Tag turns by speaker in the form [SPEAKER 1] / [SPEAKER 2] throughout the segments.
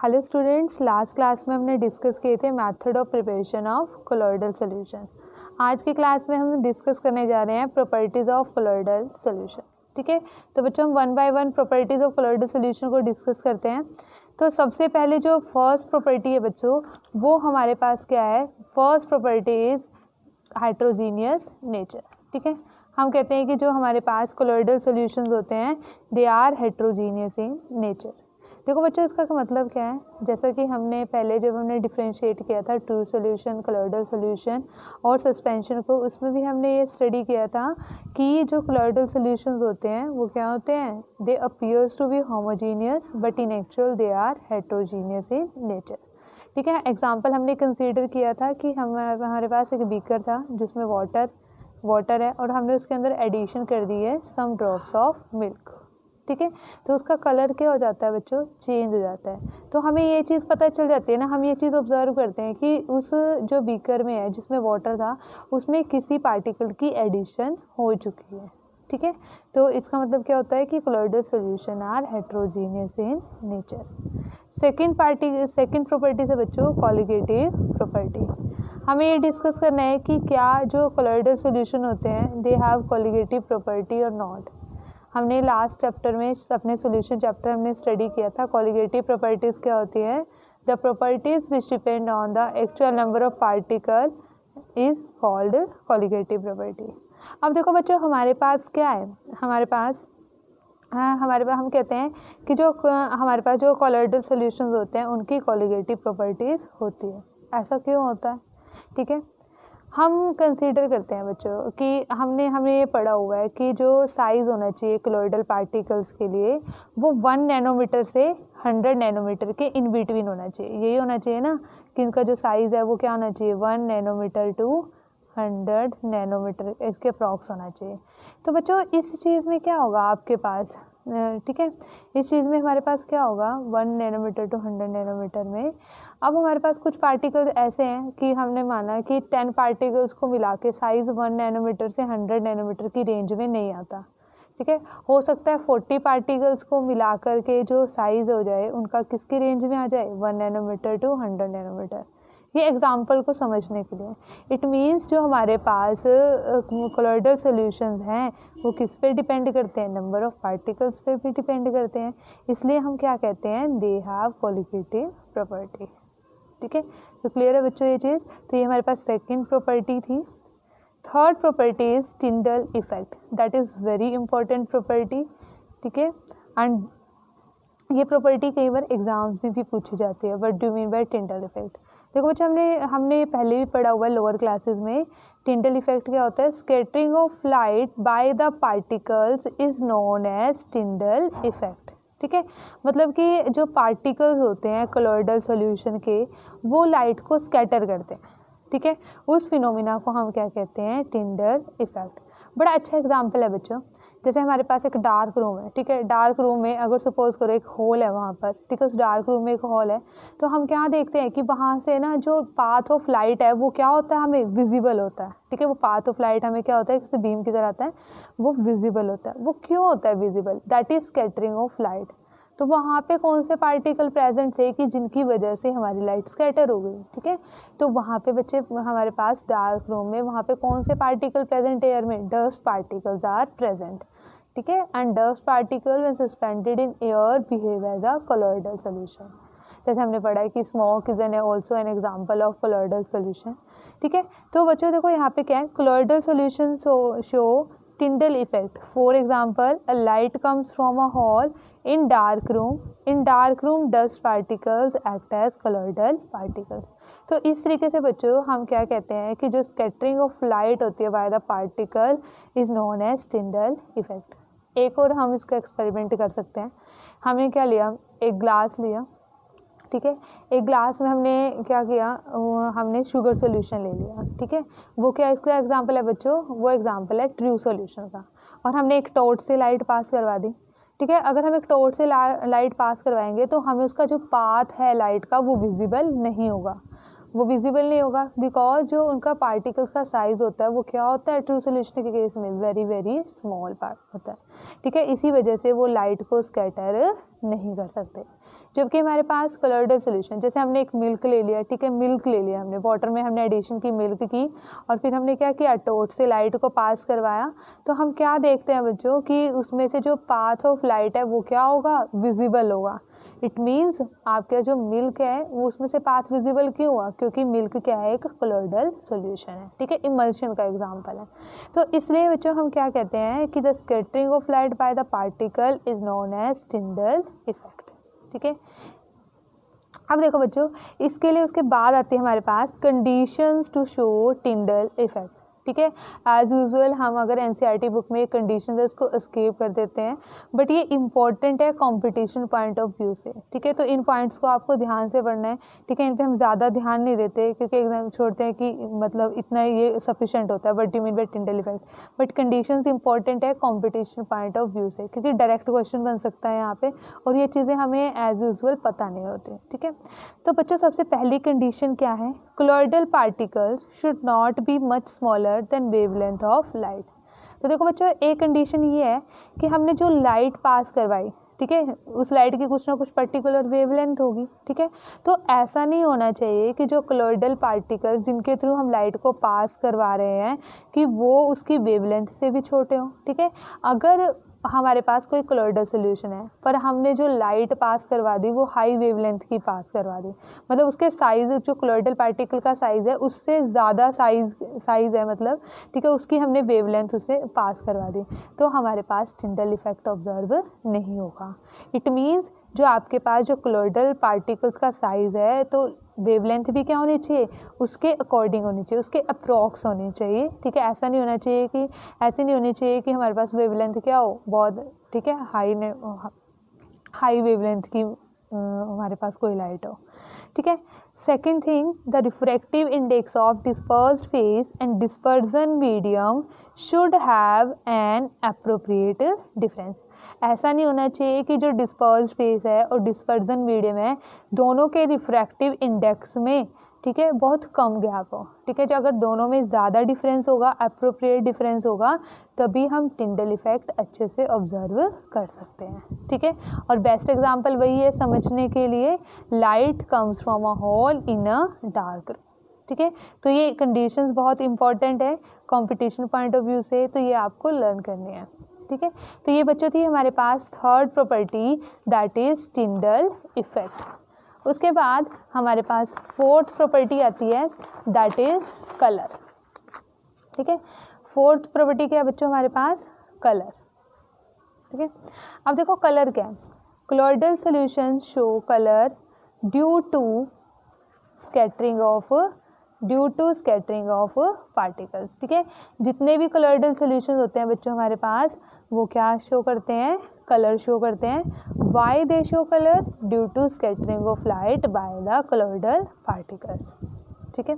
[SPEAKER 1] Hello students, last class में हमने discuss किए थे method of preparation of colloidal solution. आज की क्लास में हम डिस्कस करने जा रहे हैं प्रॉपर्टीज़ ऑफ कोलॉइडल सॉल्यूशन। ठीक है, तो बच्चों हम one by one properties of colloidal solution को डिस्कस करते हैं। तो सबसे पहले जो फर्स्ट प्रॉपर्टी है बच्चों, वो हमारे पास क्या है? First property is हाइड्रोजीनियस nature. ठीक है, हम कहते हैं कि जो हमारे पास कोलॉइडल सॉल्यूशंस होते हैं they are heterogeneous in nature. देखो बच्चों, इसका मतलब क्या है? जैसा कि हमने पहले जब हमने डिफरेंशिएट किया था ट्रू सॉल्यूशन, कोलॉइडल सॉल्यूशन और सस्पेंशन को, उसमें भी हमने ये स्टडी किया था कि जो कोलॉइडल सॉल्यूशंस होते हैं वो क्या होते हैं? They appears to be homogeneous but in actual they are heterogeneous in nature. ठीक है, एग्जाम्पल हमने कंसीडर किया था कि हमारे पास एक बीकर था जिसमें वाटर है और हमने उसके अंदर एडिशन कर दी है सम ड्रॉप्स ऑफ मिल्क। ठीक है, तो उसका कलर क्या हो जाता है बच्चों? चेंज हो जाता है। तो हमें ये चीज़ पता चल जाती है ना, हम ये चीज़ ऑब्जर्व करते हैं कि उस जो बीकर में है जिसमें वाटर था उसमें किसी पार्टिकल की एडिशन हो चुकी है। ठीक है, तो इसका मतलब क्या होता है कि colloidal solution are heterogeneous in nature. Second property से बच्चों कॉलिगेटिव प्रॉपर्टी। हमें ये डिस्कस करना है कि क्या जो कोलॉइडल सॉल्यूशन होते हैं दे हैव कॉलिगेटिव प्रॉपर्टी और नॉट। हमने लास्ट चैप्टर में अपने सॉल्यूशन चैप्टर हमने स्टडी किया था कॉलिगेटिव प्रॉपर्टीज़ क्या होती है। The properties which depend on the actual number of particle is called colligative property. अब देखो बच्चों, हमारे पास क्या है? हमारे पास हम कहते हैं कि जो हमारे पास जो कोलॉइडल सॉल्यूशंस होते हैं उनकी कॉलिगेटिव प्रॉपर्टीज़ होती है। ऐसा क्यों होता है? ठीक है, हम कंसीडर करते हैं बच्चों कि हमने ये पढ़ा हुआ है कि जो साइज़ होना चाहिए कोलॉइडल पार्टिकल्स के लिए वो 1 नैनोमीटर से 100 नैनोमीटर के इन बिटवीन होना चाहिए। यही होना चाहिए ना कि इनका जो साइज़ है वो क्या होना चाहिए? 1 नैनोमीटर टू 100 नैनोमीटर इसके अप्रॉक्स होना चाहिए। तो बच्चों इस चीज़ में क्या होगा आपके पास? ठीक है, इस चीज़ में हमारे पास क्या होगा? 1 नैनोमीटर टू 100 नैनोमीटर में अब हमारे पास कुछ पार्टिकल्स ऐसे हैं कि हमने माना कि 10 पार्टिकल्स को मिला के साइज़ 1 नैनोमीटर से 100 नैनोमीटर की रेंज में नहीं आता। ठीक है, हो सकता है 40 पार्टिकल्स को मिला कर के जो साइज़ हो जाए उनका किसकी रेंज में आ जाए? 1 नैनोमीटर टू 100 नैनोमीटर। ये एग्जाम्पल को समझने के लिए। इट मीन्स जो हमारे पास कोलॉइडल सॉल्यूशंस हैं वो किस पे डिपेंड करते हैं? नंबर ऑफ पार्टिकल्स पे भी डिपेंड करते हैं। इसलिए हम क्या कहते हैं? They have colligative property. ठीक है, तो क्लियर है बच्चों ये चीज़? तो ये हमारे पास सेकेंड प्रॉपर्टी थी। Third property is Tyndall effect. That is very important property. ठीक है, एंड ये प्रॉपर्टी कई बार एग्जाम्स में भी पूछी जाती है। What do you mean bye Tyndall effect? देखो बच्चों, हमने पहले भी पढ़ा हुआ है लोअर क्लासेस में। टिंडल इफेक्ट क्या होता है? Scattering of light by the particles is known as Tyndall effect. ठीक है, मतलब कि जो पार्टिकल्स होते हैं कोलॉइडल सॉल्यूशन के वो लाइट को स्कैटर करते हैं। ठीक है, उस फिनोमिना को हम क्या कहते हैं? Tyndall effect. बड़ा अच्छा एग्जाम्पल है बच्चों, जैसे हमारे पास एक डार्क रूम है। ठीक है, डार्क रूम में अगर सपोज करो एक होल है वहाँ पर। ठीक है, उस डार्क रूम में एक होल है तो हम क्या देखते हैं कि वहाँ से ना जो पाथ ऑफ लाइट है वो क्या होता है? हमें विजिबल होता है। ठीक है, वो पाथ ऑफ लाइट हमें क्या होता है? किसी बीम की तरह आता है, वो विजिबल होता है। वो क्यों होता है visible? That is scattering of light. तो वहाँ पे कौन से पार्टिकल प्रेजेंट थे कि जिनकी वजह से हमारी लाइट स्कैटर हो गई? ठीक है, तो वहाँ पे बच्चे हमारे पास डार्क रूम में वहाँ पे कौन से पार्टिकल प्रेजेंट है एयर में? Dust particles are present. ठीक है, and dust particle when suspended in air behave as a colloidal solution. जैसे हमने पढ़ा है कि smoke is an also an example of colloidal solution. ठीक है, तो बच्चों देखो यहाँ पे क्या है? Colloidal solution show Tyndall effect. For example, a light comes from a hole in dark room dust particles act as colloidal particles। तो इस तरीके से बच्चों हम क्या कहते हैं कि जो स्कैटरिंग ऑफ लाइट होती है by the particle is known as Tyndall effect. एक और हम इसका एक्सपेरिमेंट कर सकते हैं। हमने क्या लिया? एक ग्लास लिया। ठीक है, एक ग्लास में हमने क्या किया? हमने शुगर सोल्यूशन ले लिया। ठीक है, वो क्या इसका एग्जाम्पल है बच्चों? वो एग्जाम्पल है ट्रू सोल्यूशन का। और हमने एक टॉर्च से लाइट पास करवा दी। ठीक है, अगर हम एक टॉर्च से लाइट पास करवाएंगे तो हमें उसका जो पाथ है लाइट का वो विजिबल नहीं होगा। बिकॉज जो उनका पार्टिकल्स का साइज होता है वो क्या होता है? ट्रू सोल्यूशन के केस में वेरी वेरी स्मॉल पार्ट होता है। ठीक है, इसी वजह से वो लाइट को स्कैटर नहीं कर सकते। जबकि हमारे पास कलर्डल सोल्यूशन, जैसे हमने एक मिल्क ले लिया, ठीक है, मिल्क ले लिया हमने, वाटर में हमने एडिशन की मिल्क की, और फिर हमने क्या किया, टोर्च से लाइट को पास करवाया, तो हम क्या देखते हैं बच्चों कि उसमें से जो पाथ ऑफ लाइट है वो क्या होगा, विजिबल होगा। इट मीन्स आपका जो मिल्क है वो उसमें से पाथ विजिबल क्यों हुआ, क्योंकि मिल्क क्या है, एक कलर्डल सोल्यूशन है, ठीक है, इमल्शन का एग्जांपल है। तो इसलिए बच्चों हम क्या कहते हैं कि the scattering of light by the particle is known as Tyndall effect, ठीक है। अब देखो बच्चों, इसके लिए उसके बाद आती है हमारे पास conditions to show Tyndall effect, ठीक है। एज यूजुअल हम अगर एनसीईआरटी बुक में कंडीशन है उसको एस्केप कर देते हैं, बट ये इंपॉर्टेंट है कंपटीशन पॉइंट ऑफ व्यू से, ठीक है। तो इन पॉइंट्स को आपको ध्यान से पढ़ना है, ठीक है। इन पे हम ज़्यादा ध्यान नहीं देते क्योंकि एग्जाम छोड़ते हैं कि मतलब इतना ये सफिशेंट होता है, but you mean bye Tyndall effect, but conditions important है कंपटीशन पॉइंट ऑफ व्यू से, क्योंकि डायरेक्ट क्वेश्चन बन सकता है यहाँ पे, और ये चीज़ें हमें एज यूजुअल पता नहीं होती, ठीक है। तो बच्चों सबसे पहली कंडीशन क्या है, colloidal particles should not be much smaller than wavelength of light। तो देखो बच्चों, एक कंडीशन ये है कि हमने जो लाइट पास करवाई, ठीक है, उस लाइट की कुछ ना कुछ पर्टिकुलर वेवलेंथ होगी, ठीक है। तो ऐसा नहीं होना चाहिए कि जो colloidal particles जिनके थ्रू हम लाइट को पास करवा रहे हैं कि वो उसकी वेवलेंथ से भी छोटे हों, ठीक है। अगर हमारे पास कोई कलर्डल सोल्यूशन है पर हमने जो लाइट पास करवा दी वो हाई वेवलेंथ की पास करवा दी, मतलब उसके साइज, जो कलर्डल पार्टिकल का साइज है उससे ज़्यादा साइज है, मतलब ठीक है, उसकी हमने वेवलेंथ उसे पास करवा दी, तो हमारे पास टिंडल इफेक्ट ऑब्जर्व नहीं होगा। इट मीन्स जो आपके पास जो कलर्डल पार्टिकल्स का साइज है तो वेवलेंथ भी क्या होनी चाहिए, उसके अकॉर्डिंग होनी चाहिए, उसके अप्रॉक्स होनी चाहिए, ठीक है। ऐसा नहीं होना चाहिए कि ऐसे नहीं होनी चाहिए कि हमारे पास वेवलेंथ क्या हो बहुत, ठीक है, हाई वेवलेंथ की हमारे पास कोई लाइट हो, ठीक है। Second thing, the refractive index of dispersed phase and dispersion medium should have an appropriate difference. ऐसा नहीं होना चाहिए कि जो डिस्पर्स्ड फेज है और डिस्पर्जन मीडियम है दोनों के रिफ्रैक्टिव इंडेक्स में, ठीक है, बहुत कम गैप हो, ठीक है। जो अगर दोनों में ज़्यादा डिफरेंस होगा, अप्रोप्रिएट डिफरेंस होगा, तभी हम टिंडल इफेक्ट अच्छे से ऑब्जर्व कर सकते हैं, ठीक है। और बेस्ट एग्जांपल वही है समझने के लिए, light comes from a hole in a dark room, ठीक है। तो ये कंडीशंस बहुत इंपॉर्टेंट है कंपटीशन पॉइंट ऑफ व्यू से, तो ये आपको लर्न करनी है, ठीक है। तो ये बच्चों थी हमारे पास third property, that is Tyndall effect. उसके बाद हमारे पास फोर्थ प्रॉपर्टी आती है, दैट इज कलर, ठीक है। फोर्थ प्रॉपर्टी क्या है बच्चों हमारे पास, कलर, ठीक है। अब देखो कलर क्या है, colloidal solutions show colour due to scattering of particles, ठीक है। जितने भी colloidal solutions होते हैं बच्चों हमारे पास वो क्या शो करते हैं, कलर शो करते हैं। Why they show colour, due to scattering of light by the colloidal particles, ठीक है।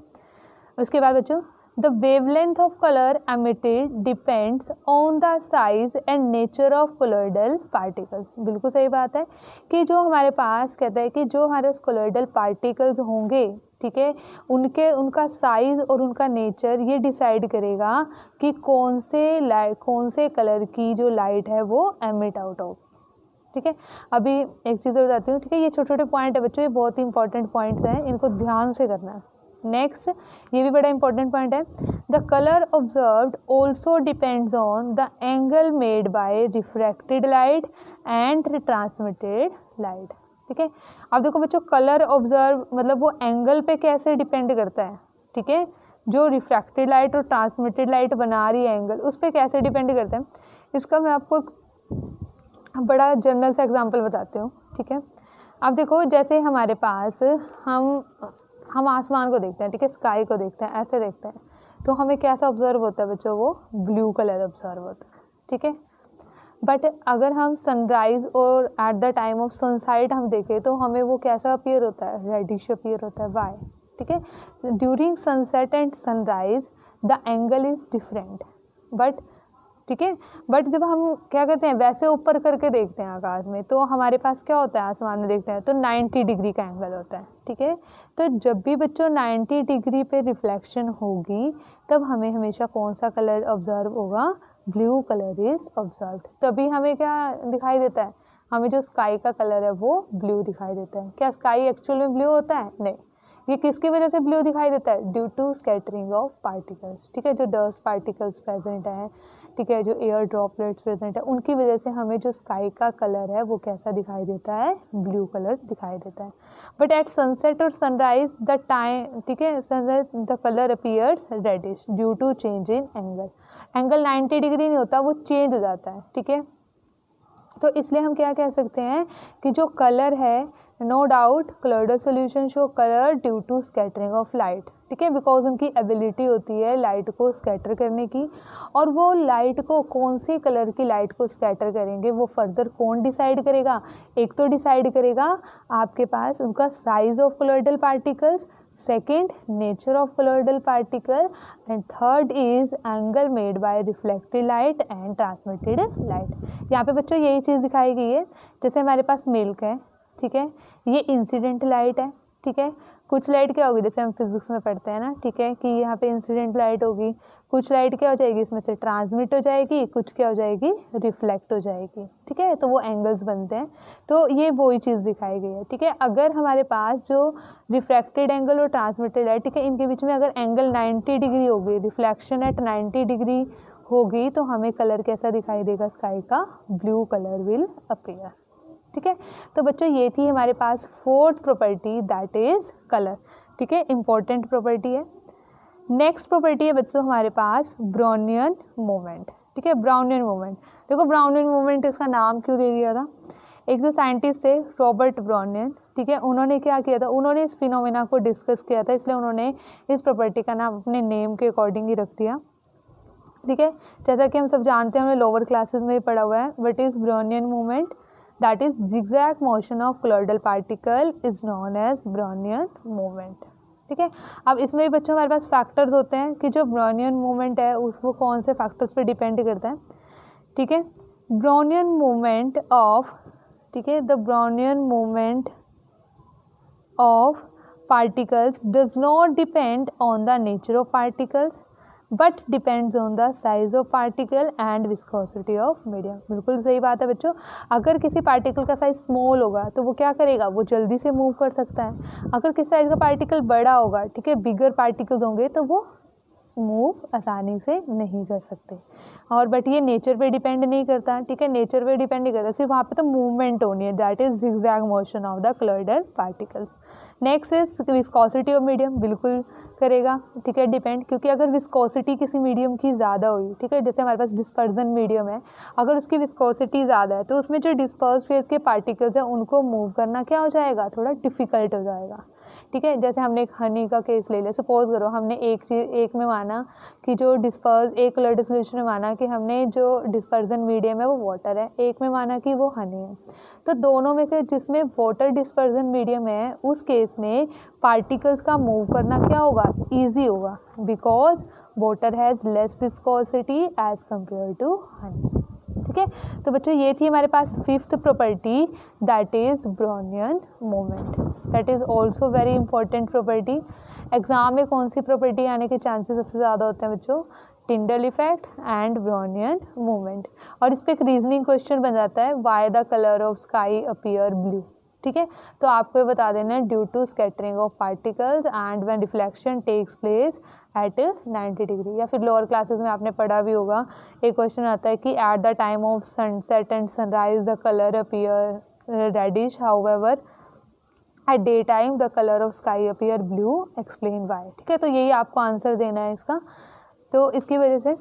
[SPEAKER 1] उसके बाद बच्चों, the wavelength of colour emitted depends on the size and nature of colloidal particles. बिल्कुल सही बात है कि जो हमारे पास कहता है कि जो हमारे colloidal पार्टिकल्स होंगे, ठीक है, उनका साइज और उनका नेचर ये डिसाइड करेगा कि कौन से कलर की जो लाइट है वो एमिट आउट हो, ठीक है। अभी एक चीज़ और बताती हूँ, ठीक है, ये छोटे छोटे पॉइंट है बच्चों, ये बहुत ही इंपॉर्टेंट पॉइंट्स हैं, इनको ध्यान से करना है। नेक्स्ट, ये भी बड़ा इंपॉर्टेंट पॉइंट है, the colour observed also depends on the angle made by refracted light and transmitted light, ठीक है। अब देखो बच्चों, कलर ऑब्जर्व मतलब वो एंगल पे कैसे डिपेंड करता है, ठीक है, जो रिफ्रैक्टेड लाइट और ट्रांसमिटेड लाइट बना रही है एंगल, उस पर कैसे डिपेंड करता है। इसका मैं आपको बड़ा जनरल सा एग्जांपल बताती हूँ, ठीक है। अब देखो, जैसे हमारे पास हम आसमान को देखते हैं, ठीक है, स्काई को देखते हैं, ऐसे देखते हैं, तो हमें कैसा ऑब्जर्व होता है बच्चों, वो ब्लू कलर ऑब्जर्व होता है, ठीक है। बट अगर हम सनराइज और eight the time of sunside हम देखें तो हमें वो कैसा अपीयर होता है, रेडिश अपीयर होता है। वाई, ठीक है, during sunset and sunrise the angle is different, but ठीक है, बट जब हम क्या करते हैं वैसे ऊपर करके देखते हैं आकाश में, तो हमारे पास क्या होता है, आसमान में देखते हैं तो 90 डिग्री का एंगल होता है, ठीक है। तो जब भी बच्चों 90 डिग्री पे रिफ्लेक्शन होगी तब हमें हमेशा कौन सा कलर ऑब्जर्व होगा, ब्लू कलर इज ऑब्जर्व्ड। तभी हमें क्या दिखाई देता है, हमें जो स्काई का कलर है वो ब्लू दिखाई देता है। क्या स्काई एक्चुअल में ब्लू होता है? नहीं। ये किसकी वजह से ब्लू दिखाई देता है? Due to scattering of particles, ठीक है, जो डस्ट पार्टिकल्स प्रेजेंट है, ठीक है, जो एयर ड्रॉपलेट्स प्रेजेंट है, उनकी वजह से हमें जो स्काई का कलर है वो कैसा दिखाई देता है? ब्लू कलर दिखाई देता है। बट एट सनसेट और सनराइज द टाइम, ठीक है, sunrise the colour appears reddish due to change in angle. Angle 90 degree नहीं होता, वो चेंज हो जाता है, ठीक है। तो इसलिए हम क्या कह सकते हैं कि जो कलर है, no doubt colloidal solution show colour due to scattering of light, ठीक है, बिकॉज उनकी एबिलिटी होती है लाइट को स्कैटर करने की। और वो लाइट को, कौन सी कलर की लाइट को स्कैटर करेंगे वो फर्दर कौन डिसाइड करेगा? एक तो डिसाइड करेगा आपके पास उनका size of colloidal particles, second nature of colloidal particle, and third is angle made by reflected light and transmitted light। यहाँ पे बच्चों यही चीज़ दिखाई गई है। जैसे हमारे पास मिल्क है, ठीक है, ये इंसिडेंट लाइट है, ठीक है, कुछ लाइट क्या होगी, जैसे हम फिजिक्स में पढ़ते हैं ना, ठीक है, कि यहाँ पे इंसिडेंट लाइट होगी, कुछ लाइट क्या हो जाएगी इसमें से ट्रांसमिट हो जाएगी, कुछ क्या हो जाएगी रिफ्लेक्ट हो जाएगी, ठीक है, तो वो एंगल्स बनते हैं। तो ये वही चीज़ दिखाई गई है, ठीक है। अगर हमारे पास जो रिफ्लेक्टेड एंगल और ट्रांसमिटेड है, ठीक है, इनके बीच में अगर एंगल 90 डिग्री होगी, रिफ्लेक्शन एट 90 डिग्री होगी, तो हमें कलर कैसा दिखाई देगा? स्काई का ब्लू कलर विल अपीयर, ठीक है। तो बच्चों ये थी हमारे पास fourth property, that is colour, ठीक है, इंपॉर्टेंट प्रॉपर्टी है। नेक्स्ट प्रॉपर्टी है बच्चों हमारे पास ब्राउनियन मूवमेंट, ठीक है, ब्राउनियन मूवमेंट। देखो ब्राउनियन मूवमेंट इसका नाम क्यों दे दिया था? एक जो साइंटिस्ट थे रॉबर्ट ब्राउनियन, ठीक है, उन्होंने क्या किया था? उन्होंने इस फिनोमेना को डिस्कस किया था, इसलिए उन्होंने इस प्रॉपर्टी का नाम अपने नेम के अकॉर्डिंग ही रख दिया, ठीक है। जैसा कि हम सब जानते हैं, हमने लोअर क्लासेस में भी पढ़ा हुआ है, what is Brownian movement? That is zigzag motion of colloidal particle is known as Brownian movement, ठीक है। अब इसमें भी बच्चों हमारे पास फैक्टर्स होते हैं कि जो ब्राउनियन मूवमेंट है उसको कौन से फैक्टर्स पे डिपेंड करता है, ठीक है। ब्राउनियन मूवमेंट ऑफ, ठीक है, the Brownian movement of particles does not depend on the nature of particles but depends on the size of particle and viscosity of medium. बिल्कुल सही बात है बच्चों। अगर किसी पार्टिकल का साइज स्मॉल होगा तो वो क्या करेगा? वो जल्दी से मूव कर सकता है। अगर किसी साइज का पार्टिकल बड़ा होगा, ठीक है, बिगर पार्टिकल्स होंगे, तो वो मूव आसानी से नहीं कर सकते। और बट ये नेचर पे डिपेंड नहीं करता, ठीक है, नेचर पे डिपेंड नहीं करता, सिर्फ वहाँ पे तो मूवमेंट होनी है, that is zigzag motion of the colloidal particles. Next is viscosity of medium, बिल्कुल करेगा, ठीक है, डिपेंड, क्योंकि अगर विस्कोसिटी किसी मीडियम की ज़्यादा हुई, ठीक है, जैसे हमारे पास डिस्पर्जन मीडियम है, अगर उसकी विस्कोसिटी ज़्यादा है तो उसमें जो डिस्पर्स फेज के पार्टिकल्स हैं उनको मूव करना क्या हो जाएगा? थोड़ा डिफ़िकल्ट हो जाएगा, ठीक है। जैसे हमने एक हनी का केस ले लिया, सपोज करो हमने एक में माना कि जो डिस्पर्स, एक कलर सोल्यूशन में माना कि हमने जो डिस्पर्जन मीडियम है वो वाटर है, एक में माना कि वो हनी है, तो दोनों में से जिसमें वाटर डिस्पर्जन मीडियम है उस केस में पार्टिकल्स का मूव करना क्या होगा? ईजी होगा, because water has less viscosity as compare to honey, ठीक है। तो बच्चों ये थी हमारे पास fifth property, that is Brownian movement, that is also very important property. Exam में कौन सी प्रॉपर्टी आने के चांसेस सबसे ज़्यादा होते हैं बच्चों? Tyndall effect and Brownian movement. और इस पर एक रीजनिंग क्वेश्चन बन जाता है, why the colour of sky appear blue, ठीक है। तो आपको ये बता देना है, due to scattering of particles and when reflection takes place at 90 degree. या फिर लोअर क्लासेस में आपने पढ़ा भी होगा, एक क्वेश्चन आता है कि at the time of sunset and sunrise the colour appear reddish, however at day time the colour of sky appear blue, explain why, ठीक है। तो यही आपको आंसर देना है इसका। तो इसकी वजह से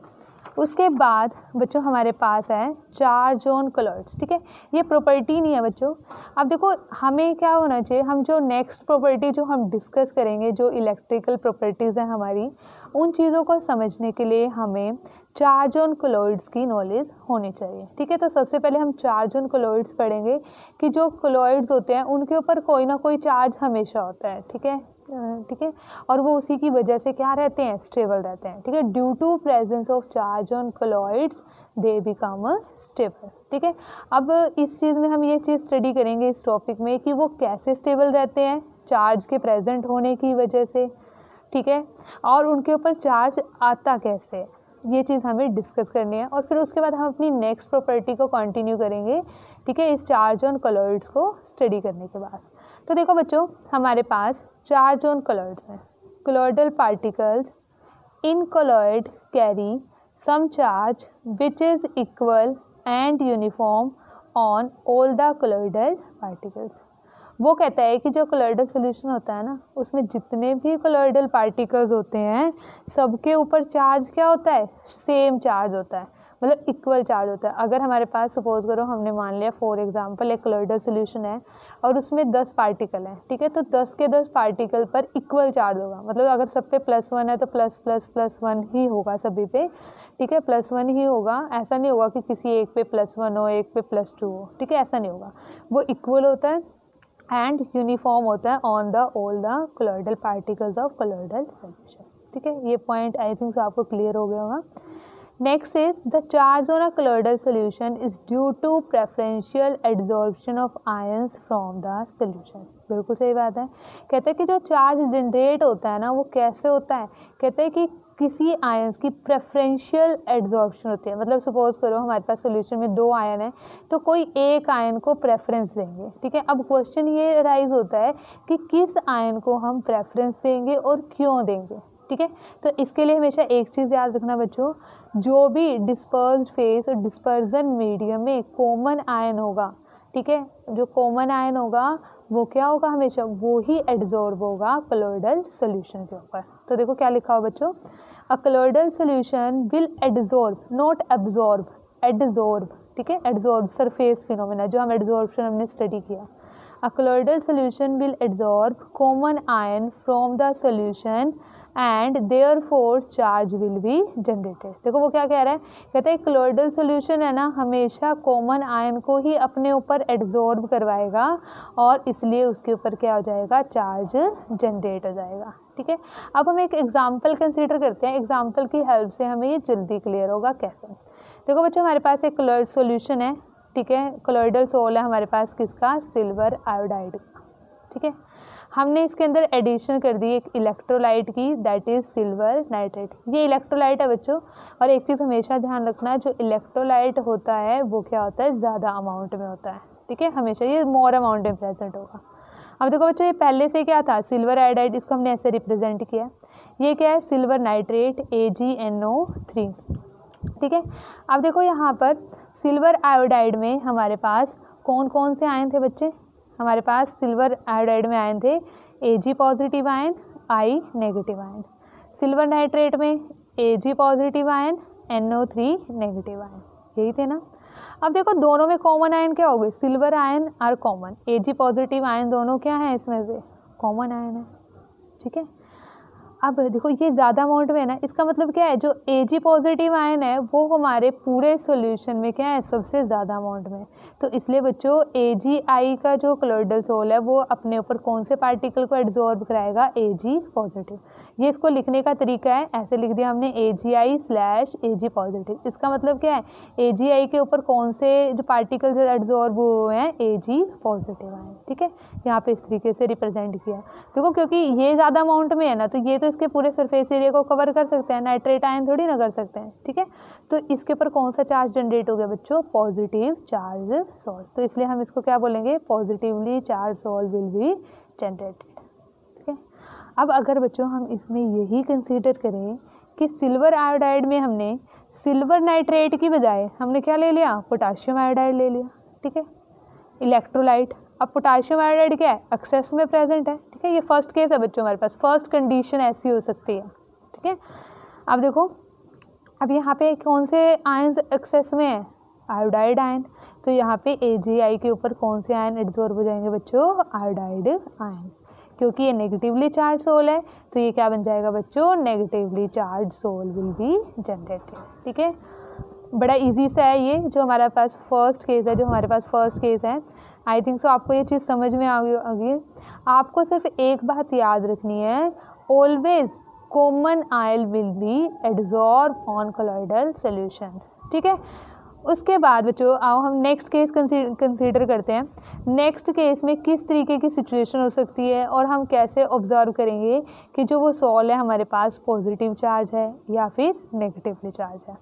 [SPEAKER 1] उसके बाद बच्चों हमारे पास है चार्ज ऑन कलर्स, ठीक है, ये प्रॉपर्टी नहीं है बच्चों। अब देखो हमें क्या होना चाहिए, हम जो नेक्स्ट प्रॉपर्टी जो हम डिस्कस करेंगे, जो इलेक्ट्रिकल प्रॉपर्टीज़ हैं हमारी, उन चीज़ों को समझने के लिए हमें चार्ज ऑन कलॉइड्स की नॉलेज होनी चाहिए, ठीक है। तो सबसे पहले हम चार्ज ऑन कलॉइड्स पढ़ेंगे कि जो कलॉइड्स होते हैं उनके ऊपर कोई ना कोई चार्ज हमेशा होता है, ठीक है, ठीक है, और वो उसी की वजह से क्या रहते हैं? स्टेबल रहते हैं, ठीक है। Due to presence of charge on colloids they become stable, ठीक है। अब इस चीज़ में हम ये चीज़ स्टडी करेंगे इस टॉपिक में कि वो कैसे स्टेबल रहते हैं चार्ज के प्रेजेंट होने की वजह से, ठीक है, और उनके ऊपर चार्ज आता कैसे है, ये चीज़ हमें डिस्कस करनी है और फिर उसके बाद हम अपनी नेक्स्ट प्रॉपर्टी को कंटिन्यू करेंगे, ठीक है, इस चार्ज ऑन कॉलॉइड्स को स्टडी करने के बाद। तो देखो बच्चों, हमारे पास चार्ज ऑन कॉलॉइड्स हैं। Colloidal particles in colloid carry some charge which is equal and uniform on all the colloidal particles. वो कहता है कि जो कॉलॉइडल सोल्यूशन होता है ना, उसमें जितने भी कॉलॉइडल पार्टिकल्स होते हैं सबके ऊपर चार्ज क्या होता है, सेम चार्ज होता है, मतलब इक्वल चार्ज होता है। अगर हमारे पास सपोज करो हमने मान लिया फॉर एग्जांपल एक कॉलॉइडल सोल्यूशन है और उसमें 10 पार्टिकल हैं, ठीक है, तो 10 के 10 पार्टिकल पर इक्वल चार्ज होगा। मतलब अगर सब पे +1 है तो +++1 ही होगा सभी पे, ठीक है, +1 ही होगा। ऐसा नहीं होगा कि किसी एक पे +1 हो, एक पे +2 हो, ठीक है, ऐसा नहीं होगा। वो इक्वल होता है एंड यूनिफॉर्म होता है on the all the colloidal particles of colloidal solution, ठीक है। ये पॉइंट आई थिंक सो आपको क्लियर हो गया होगा। Next is the charge on a colloidal solution is due to preferential adsorption of ions from the solution. बिल्कुल सही बात है। कहते हैं कि जो चार्ज जनरेट होता है ना, वो कैसे होता है, कहते हैं कि किसी आयंस की प्रेफरेंशियल एड्सॉर्प्शन होती है। मतलब सपोज करो हमारे पास सॉल्यूशन में 2 आयन है, तो कोई एक आयन को प्रेफरेंस देंगे, ठीक है। अब क्वेश्चन ये राइज होता है कि किस आयन को हम प्रेफरेंस देंगे और क्यों देंगे, ठीक है। तो इसके लिए हमेशा एक चीज़ याद रखना बच्चों, जो भी डिस्पर्स्ड फेस और डिस्पर्जन मीडियम में कॉमन आयन होगा, ठीक है, जो कॉमन आयन होगा वो क्या होगा, हमेशा वो ही एड्सॉर्ब होगा कॉलॉइडल सॉल्यूशन के ऊपर। तो देखो क्या लिखा हो बच्चों, a colloidal solution will adsorb not absorb, adsorb, ठीक है, एड्सॉर्ब सरफेस फिनोमेना, जो हम एड्सॉर्प्शन हमने स्टडी किया। A colloidal solution will adsorb common ion from the solution and therefore charge will be generated. देखो वो क्या कह रहा है, कहते हैं कॉलॉइडल सॉल्यूशन है ना, हमेशा कॉमन आयन को ही अपने ऊपर एड्सॉर्ब करवाएगा और इसलिए उसके ऊपर क्या हो जाएगा, चार्ज जनरेट हो जाएगा, ठीक है। अब हम एक एग्जाम्पल कंसीडर करते हैं, एग्जाम्पल की हेल्प से हमें ये जल्दी क्लियर होगा कैसे। देखो बच्चों, हमारे पास एक कॉलॉइडल सॉल्यूशन है, ठीक है, कॉलॉइडल सोल है हमारे पास किसका, सिल्वर आयोडाइड का, ठीक है। हमने इसके अंदर एडिशन कर दी एक इलेक्ट्रोलाइट की, दैट इज सिल्वर नाइट्रेट। ये इलेक्ट्रोलाइट है बच्चों, और एक चीज़ हमेशा ध्यान रखना, जो इलेक्ट्रोलाइट होता है वो क्या होता है, ज़्यादा अमाउंट में होता है, ठीक है, हमेशा ये मोर अमाउंट में प्रेजेंट होगा। अब देखो बच्चों, ये पहले से क्या था, सिल्वर आयोडाइड, इसको हमने ऐसे रिप्रेजेंट किया। ये क्या है, सिल्वर नाइट्रेट AgNO3, ठीक है। अब देखो यहाँ पर सिल्वर आयोडाइड में हमारे पास कौन कौन से आयन थे बच्चे, हमारे पास सिल्वर आयोडाइड में आयन थे Ag positive ion, I negative ion. Silver nitrate में Ag positive ion, NO3 negative ion, यही थे ना। अब देखो दोनों में कॉमन आयन क्या हो गए, silver ion are common, Ag positive ion दोनों क्या है, इसमें से कॉमन आयन है, ठीक है। अब देखो ये ज़्यादा अमाउंट में है ना, इसका मतलब क्या है, जो Ag पॉजिटिव आयन है वो हमारे पूरे सॉल्यूशन में क्या है, सबसे ज़्यादा अमाउंट में। तो इसलिए बच्चों AgI का जो कॉलॉइडल सोल है वो अपने ऊपर कौन से पार्टिकल को एड्सॉर्ब कराएगा, Ag पॉजिटिव। ये इसको लिखने का तरीका है, ऐसे लिख दिया हमने AgI/Ag पॉजिटिव। इसका मतलब क्या है, AgI के ऊपर कौन से जो पार्टिकल्स एड्सॉर्ब हुए हैं, Ag पॉजिटिव आयन, ठीक है। यहाँ पे इस तरीके से रिप्रेजेंट किया। देखो क्योंकि ये ज़्यादा अमाउंट में है ना, तो ये तो इसके पूरे सरफेस एरिया को कवर कर सकते हैं, नाइट्रेट आयन थोड़ी ना कर सकते हैं, ठीक है। तो इसके ऊपर कौन सा चार्ज जनरेट हो गया बच्चों, पॉजिटिव चार्ज सॉल्ट। तो इसलिए हम इसको क्या बोलेंगे, positively charge salt will be generated, ठीक है। अब अगर बच्चों हम इसमें यही कंसीडर करें कि सिल्वर आयोडाइड में हमने सिल्वर नाइट्रेट की बजाय हमने क्या ले लिया, पोटाशियम आयोडाइड ले लिया, ठीक है, इलेक्ट्रोलाइट। अब पोटाशियम आयोडाइड क्या है, एक्सेस में प्रेजेंट है, ठीक है। ये फर्स्ट केस है बच्चों, हमारे पास फर्स्ट कंडीशन ऐसी हो सकती है, ठीक है। अब देखो, अब यहाँ पे कौन से आयन्स एक्सेस में है, आयोडाइड आयन। तो यहाँ पे AgI के ऊपर कौन से आयन एड्सॉर्ब हो जाएंगे बच्चों, आयोडाइड आयन। क्योंकि ये नेगेटिवली चार्ज सोल है तो ये क्या बन जाएगा बच्चों, negatively charge sol will be generated, ठीक है। बड़ा इजी सा है ये, जो हमारे पास फर्स्ट केस है, जो हमारे पास फर्स्ट केस है। आई थिंक सो आपको ये चीज़ समझ में आ गई। आपको सिर्फ एक बात याद रखनी है, always common oil will be adsorb on colloidal solution, ठीक है। उसके बाद बच्चों आओ हम नेक्स्ट केस कंसीडर करते हैं। नेक्स्ट केस में किस तरीके की सिचुएशन हो सकती है और हम कैसे ऑब्जर्व करेंगे कि जो वो सॉल है हमारे पास पॉजिटिव चार्ज है या फिर नेगेटिवली चार्ज है।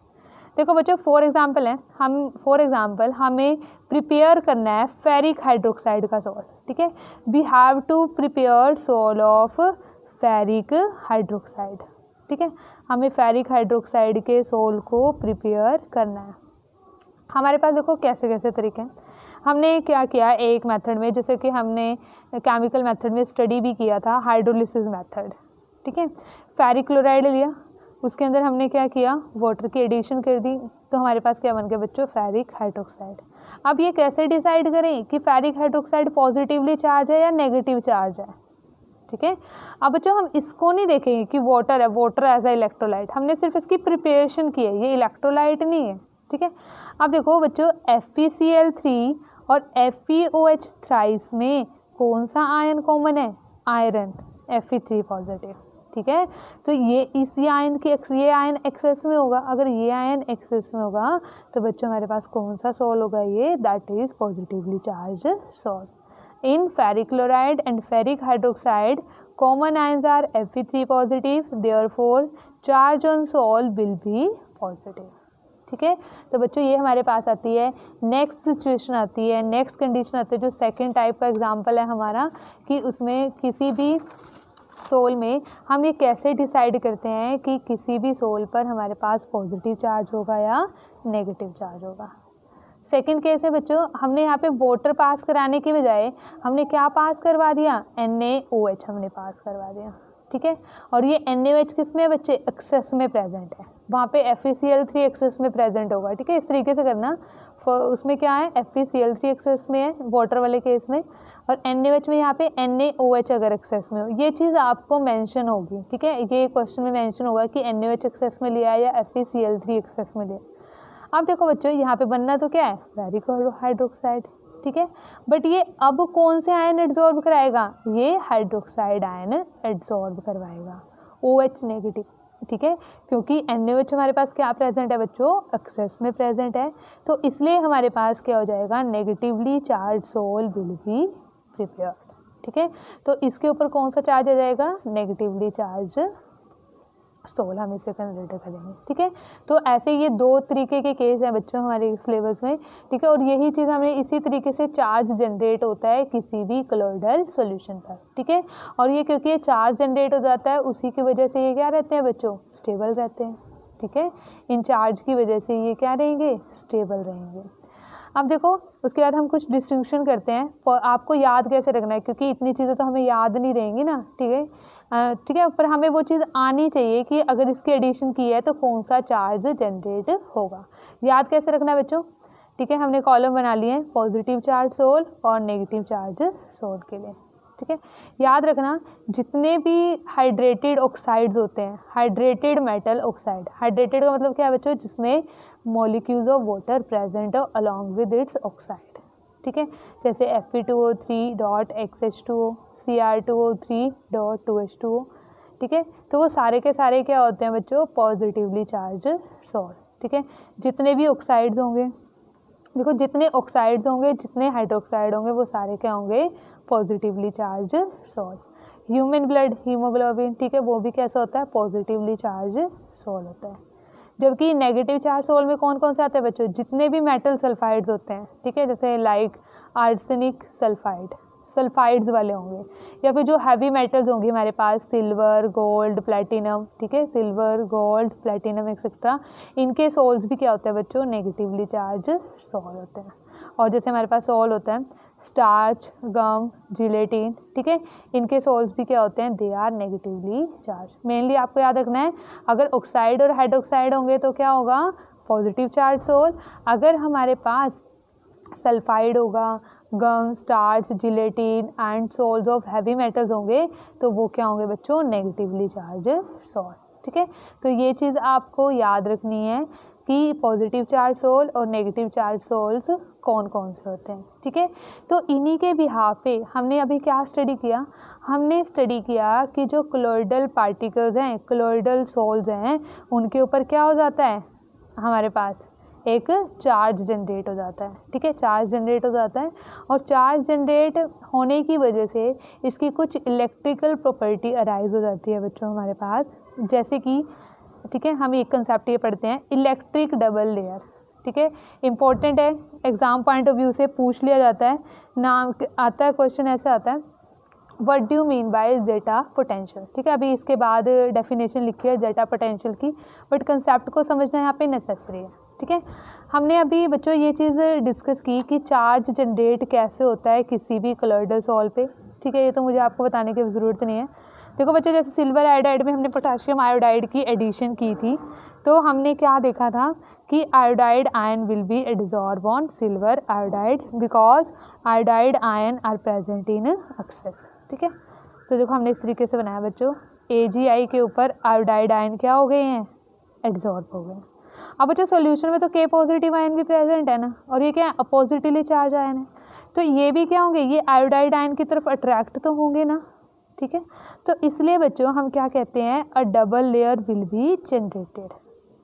[SPEAKER 1] देखो बच्चों फॉर एग्जांपल हमें प्रिपेयर करना है फेरिक हाइड्रोक्साइड का सॉल, ठीक है। We have to prepare sol of ferric hydroxide, ठीक है। हमें फेरिक हाइड्रोक्साइड के सॉल को प्रिपेयर करना है। हमारे पास देखो कैसे कैसे तरीके हैं। हमने क्या किया एक मेथड में, जैसे कि हमने केमिकल मेथड में स्टडी भी किया था हाइड्रोलिसिस मेथड, ठीक है। फेरिक क्लोराइड लिया, उसके अंदर हमने क्या किया वाटर की एडिशन कर दी, तो हमारे पास क्या बन गया बच्चों फेरिक हाइड्रोक्साइड। अब ये कैसे डिसाइड करें कि फेरिक हाइड्रोक्साइड पॉजिटिवली चार्ज है या नेगेटिव चार्ज है, ठीक है। अब बच्चों हम इसको नहीं देखेंगे कि वाटर है, वाटर एज ए इलेक्ट्रोलाइट, हमने सिर्फ इसकी प्रिपरेशन की है, ये इलेक्ट्रोलाइट नहीं है, ठीक है। अब देखो बच्चों FeCl3 और FeOH थ्राइस में कौन सा आयन कॉमन है, आयरन, Fe3 पॉजिटिव, ठीक है। तो ये आयन एक्सेस में होगा, अगर ये आयन एक्सेस में होगा तो बच्चों हमारे पास कौन सा सॉल होगा, ये that is positively charge sol. In ferric chloride and ferric hydroxide common ions are Fe3 positive, therefore charge on sol will be positive, ठीक है। तो बच्चों ये हमारे पास आती है नेक्स्ट सिचुएशन आती है, नेक्स्ट कंडीशन आती है, जो सेकंड टाइप का एग्जांपल है हमारा, कि उसमें किसी भी सोल में हम ये कैसे डिसाइड करते हैं कि किसी भी सोल पर हमारे पास पॉजिटिव चार्ज होगा या नेगेटिव चार्ज होगा। सेकंड केस है बच्चों, हमने यहाँ पे वाटर पास कराने की बजाय हमने क्या पास करवा दिया, NaOH हमने पास करवा दिया, ठीक है। और ये NaOH किस में बच्चे एक्सेस में प्रेजेंट है, वहाँ पे FeCl3 एक्सेस में प्रेजेंट होगा, ठीक है। इस तरीके से करना, उसमें क्या है FeCl3 एक्सेस में है वाटर वाले केस में, और NaOH में यहाँ पे NaOH अगर एक्सेस में हो, ये चीज़ आपको मेंशन होगी, ठीक है। ये क्वेश्चन में मेंशन होगा कि NaOH एक्सेस में लिया है या FeCl3 एक्सेस में लिया। अब देखो बच्चों यहाँ पे बनना तो क्या है फेरिक हाइड्रोक्साइड, ठीक है। बट ये अब कौन से आयन एड्सॉर्ब कराएगा, ये हाइड्रोक्साइड आयन एड्सॉर्ब करवाएगा, OH नेगेटिव, ठीक है। क्योंकि NaOH हमारे पास क्या प्रेजेंट है बच्चों, एक्सेस में प्रेजेंट है, तो इसलिए हमारे पास क्या हो जाएगा, negatively charge sol will be prepared, ठीक है। तो इसके ऊपर कौन सा चार्ज आ जाएगा, नेगेटिवली चार्ज सोल, हम इसे कंसिडर करेंगे, ठीक है। तो ऐसे ये दो तरीके के केस हैं बच्चों हमारे सिलेबस में, ठीक है। और यही चीज़ हमें इसी तरीके से चार्ज जनरेट होता है किसी भी कोलॉइडल सॉल्यूशन पर, ठीक है। और ये क्योंकि ये चार्ज जनरेट हो जाता है उसी की वजह से ये क्या रहते हैं बच्चों, स्टेबल रहते हैं, ठीक है। इन चार्ज की वजह से ये क्या रहेंगे, स्टेबल रहेंगे। अब देखो उसके बाद हम कुछ डिस्टिंक्शन करते हैं, आपको याद कैसे रखना है, क्योंकि इतनी चीज़ें तो हमें याद नहीं रहेंगी ना, ठीक है, ठीक है। पर हमें वो चीज़ आनी चाहिए कि अगर इसकी एडिशन की है तो कौन सा चार्ज जनरेट होगा। याद कैसे रखना है बच्चों, ठीक है। हमने कॉलम बना लिए हैं पॉजिटिव चार्ज सोल और नेगेटिव चार्ज सोल के लिए, ठीक है। याद रखना जितने भी हाइड्रेटेड ऑक्साइड्स होते हैं, हाइड्रेटेड मेटल ऑक्साइड, हाइड्रेटेड का मतलब क्या है बच्चों, जिसमें मॉलिक्यूल्स ऑफ वाटर प्रेजेंट हो अलॉन्ग विद इट्स ऑक्साइड, ठीक है। जैसे Fe2O3.XH2O, Cr2O3.2H2O, ठीक है। तो वो सारे के सारे क्या होते हैं बच्चों, पॉजिटिवली चार्ज सॉल, ठीक है। जितने भी ऑक्साइड्स होंगे, देखो जितने ऑक्साइड्स होंगे, जितने हाइड्रोक्साइड होंगे, वो सारे क्या होंगे, positively charge sol. Human blood haemoglobin, ठीक है, वो भी कैसा होता है, पॉजिटिवली चार्ज सॉल होता है। जबकि नेगेटिव चार्ज सोल में कौन कौन से आते हैं बच्चों, जितने भी मेटल सल्फाइड्स होते हैं, ठीक है, जैसे लाइक आर्सेनिक सल्फाइड, सल्फाइड्स वाले होंगे, या फिर जो हैवी मेटल्स होंगे हमारे पास सिल्वर, गोल्ड, प्लेटिनम, ठीक है, सिल्वर, गोल्ड, प्लेटिनम एक्सेट्रा, इनके सोल्स भी क्या होते हैं बच्चों, नेगेटिवली चार्ज सोल होते हैं। और जैसे हमारे पास सोल होता है स्टार्च, गम, जिलेटिन, ठीक है, इनके सोल्स भी क्या होते हैं, they are negatively charge. Mainly आपको याद रखना है, अगर ऑक्साइड और हाइड्रोक्साइड होंगे तो क्या होगा, पॉजिटिव चार्ज सोल। अगर हमारे पास सल्फाइड होगा, gum, starch, gelatin and sols of heavy metals होंगे तो वो क्या होंगे बच्चों, नेगेटिवली चार्ज सोल, ठीक है। तो ये चीज़ आपको याद रखनी है कि पॉजिटिव चार्ज सोल और नेगेटिव चार्ज सोल्स कौन कौन से होते हैं, ठीक है। तो इन्हीं के बिहाफ पे हमने अभी क्या स्टडी किया, हमने स्टडी किया कि जो कोलॉइडल पार्टिकल्स हैं, कोलॉइडल सोल्स हैं, उनके ऊपर क्या हो जाता है हमारे पास, एक चार्ज जनरेट हो जाता है, ठीक है, चार्ज जनरेट हो जाता है। और चार्ज जनरेट होने की वजह से इसकी कुछ इलेक्ट्रिकल प्रॉपर्टी अराइज हो जाती है बच्चों हमारे पास, जैसे कि, ठीक है, हम एक कंसेप्ट ये पढ़ते हैं इलेक्ट्रिक डबल लेयर, ठीक है, इंपॉर्टेंट है, एग्जाम पॉइंट ऑफ व्यू से पूछ लिया जाता है, नाम आता है, क्वेश्चन ऐसे आता है, what do you mean by zeta potential, ठीक है। अभी इसके बाद डेफिनेशन लिखी है जेटा पोटेंशियल की, बट कंसेप्ट को समझना यहाँ पे नेसेसरी है, ठीक है। हमने अभी बच्चों ये चीज़ डिस्कस की कि चार्ज जनरेट कैसे होता है किसी भी कोलॉइडल सॉल्व पे, ठीक है, ये तो मुझे आपको बताने की ज़रूरत नहीं है। देखो बच्चों, जैसे सिल्वर आयोडाइड में हमने पोटेशियम आयोडाइड की एडिशन की थी, तो हमने क्या देखा था कि iodide ion will be adsorb on silver iodide because iodide ion are present in excess, ठीक है। तो देखो हमने इस तरीके से बनाया बच्चों, AgI के ऊपर आयोडाइड आयन क्या हो गए हैं, एडजॉर्ब हो गए। अब बच्चों सॉल्यूशन में तो K पॉजिटिव आयन भी प्रेजेंट है ना, और ये क्या है, अपोजिटली चार्ज आयन है, तो ये भी क्या होंगे, ये आयोडाइड आयन की तरफ अट्रैक्ट तो होंगे ना, ठीक है। तो इसलिए बच्चों हम क्या कहते हैं, अ double layer will be generated,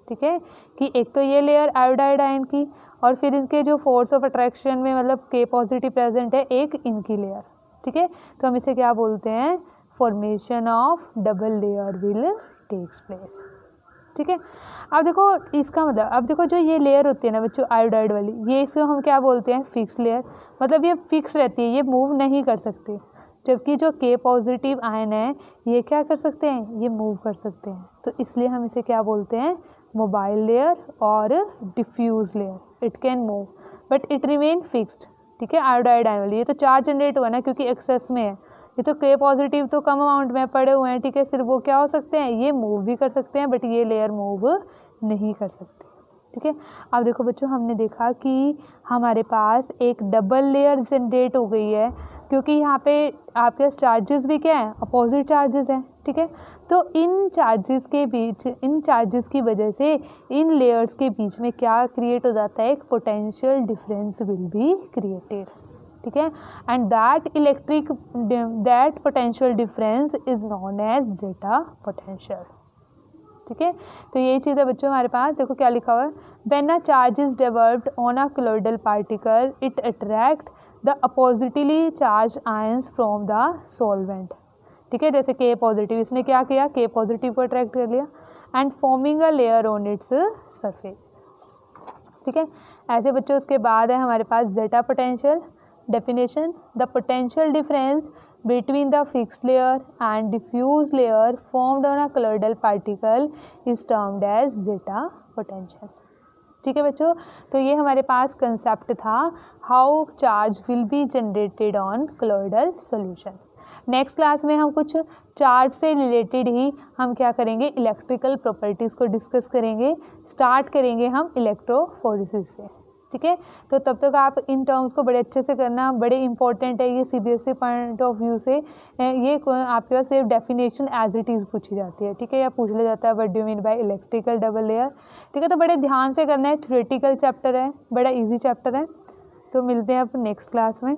[SPEAKER 1] ठीक है, कि एक तो ये लेयर आयोडाइड आयन की, और फिर इनके जो फोर्स ऑफ अट्रैक्शन में मतलब K पॉजिटिव प्रेजेंट है, एक इनकी लेयर, ठीक है। तो हम इसे क्या बोलते हैं, formation of double layer will takes place, ठीक है। अब देखो इसका मतलब, अब देखो जो ये लेयर होती है ना बच्चों आयोडाइड वाली, ये इसको हम क्या बोलते हैं, फिक्स लेयर, मतलब ये फिक्स रहती है, ये मूव नहीं कर सकती, जबकि जो K पॉजिटिव आयन है ये क्या कर सकते हैं, ये मूव कर सकते हैं, तो इसलिए हम इसे क्या बोलते हैं, मोबाइल लेयर और diffuse layer, it can move but it remain fixed, ठीक है। आयोडाइड आयन वाली ये तो चार्ज जनरेट हुआ ना, क्योंकि एक्सेस में है, ये तो K पॉजिटिव तो कम अमाउंट में पड़े हुए हैं, ठीक है, सिर्फ वो क्या हो सकते हैं, ये मूव भी कर सकते हैं, बट ये लेयर मूव नहीं कर सकते, ठीक है। अब देखो बच्चों, हमने देखा कि हमारे पास एक डबल लेयर जनरेट हो गई है, क्योंकि यहाँ पे आपके पास चार्जेस भी क्या है, अपोजिट चार्जेस हैं, ठीक है। तो इन चार्जेस के बीच, इन चार्जेस की वजह से इन लेयर्स के बीच में क्या क्रिएट हो जाता है, एक potential difference will be created, ठीक है, and that potential difference is known as zeta potential, ठीक है। तो यही चीज़ है बच्चों हमारे पास, देखो क्या लिखा हुआ है, when a charge is developed on a colloidal particle it attract the oppositely charge ions from the solvent, ठीक है, जैसे K पॉजिटिव, इसने क्या किया, K पॉजिटिव को अट्रैक्ट कर लिया and forming a layer on its surface, ठीक है। ऐसे बच्चों उसके बाद है हमारे पास zeta potential definition, the potential difference between the fixed layer and diffuse layer formed on a colloidal particle is termed as zeta potential, ठीक है बच्चों। तो ये हमारे पास कंसेप्ट था, how charge will be generated on colloidal solution. Next class में हम कुछ चार्ज से रिलेटेड ही हम क्या करेंगे, इलेक्ट्रिकल प्रॉपर्टीज़ को डिस्कस करेंगे, स्टार्ट करेंगे हम इलेक्ट्रोफोरेसिस से, ठीक है। तो तब तक आप इन टर्म्स को बड़े अच्छे से करना, बड़े इंपॉर्टेंट है ये CBSE पॉइंट ऑफ व्यू से, ये आपके पास सिर्फ डेफिनेशन एज इट इज़ पूछी जाती है, ठीक है, या पूछ लिया जाता है what do you mean by electrical double layer, ठीक है। तो बड़े ध्यान से करना है, थ्योरेटिकल चैप्टर है, बड़ा ईजी चैप्टर है। तो मिलते हैं अब नेक्स्ट क्लास में।